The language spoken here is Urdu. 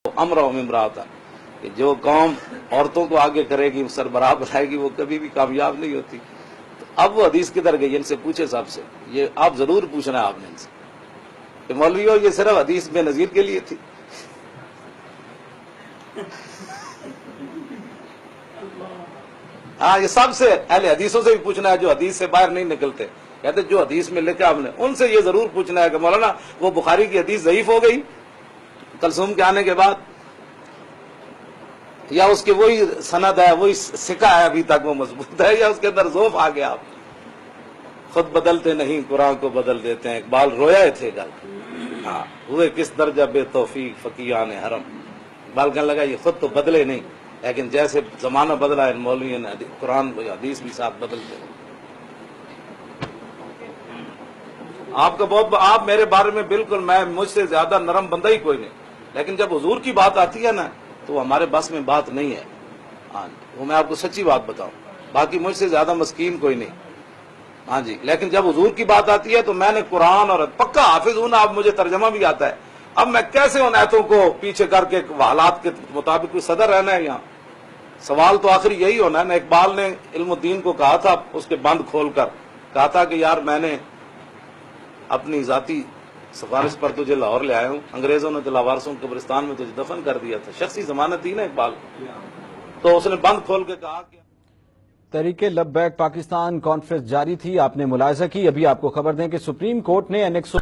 امرا امراتا کہ جو قوم عورتوں کو آگے کرے گی، سربراہ بنائے گی، وہ کبھی بھی کامیاب نہیں ہوتی۔ تو اب وہ حدیث کدھر گئی؟ ان سے پوچھے صاحب سے، یہ آپ ضرور پوچھنا ہے آپ نے ان سے کہ مولویوں یہ صرف حدیث بے نظیر کے لیے تھی؟ ہاں، یہ سب سے اہل حدیثوں سے بھی پوچھنا ہے جو حدیث سے باہر نہیں نکلتے، کہتے جو حدیث میں لکھا ہم نے ان سے یہ ضرور پوچھنا ہے کہ مولانا وہ بخاری کی حدیث ضعیف ہو گئی کلثوم کے آنے کے بعد، یا اس کے وہی سند ہے، وہی سکہ ہے ابھی تک وہ مضبوط ہے، یا اس کے اندر ذوف آ گیا؟ آپ خود بدلتے نہیں قرآن کو بدل دیتے ہیں، اقبال رویا تھے گل، ہاں ہوئے کس درجہ بے توفیق فقیہان حرم، اقبال کہنے لگا یہ خود تو بدلے نہیں لیکن جیسے زمانہ بدلا ہے مولوی نے قرآن حدیث بھی ساتھ بدلتے ہیں۔ آپ میرے بارے میں بالکل، مجھ سے زیادہ نرم بندہ ہی کوئی نہیں، لیکن جب حضور کی بات آتی ہے نا تو وہ ہمارے بس میں بات نہیں ہے، ہاں وہ میں آپ کو سچی بات بتاؤں، باقی مجھ سے زیادہ مسکین کوئی نہیں، ہاں جی، لیکن جب حضور کی بات آتی ہے تو میں نے قرآن اور پکا حافظ ہوں نا، اب مجھے ترجمہ بھی آتا ہے، اب میں کیسے ان آیتوں کو پیچھے کر کے حالات کے مطابق کوئی صدر رہنا ہے یہاں؟ سوال تو آخر یہی ہونا ہے نا۔ اقبال نے علم الدین کو کہا تھا، اس کے بند کھول کر کہا تھا کہ یار میں نے اپنی ذاتی سفارش پر تجھے لاہور لے آیا ہوں، انگریزوں نے تو لاوارسوں قبرستان میں تجھے دفن کر دیا تھا، شخصی ضمانت تھی نا اقبال، تو اس نے بند کھول کے کہا کہ تحریک لبیک پاکستان کانفرنس جاری تھی، آپ نے ملاحظہ کی۔ ابھی آپ کو خبر دیں کہ سپریم کورٹ نے NXO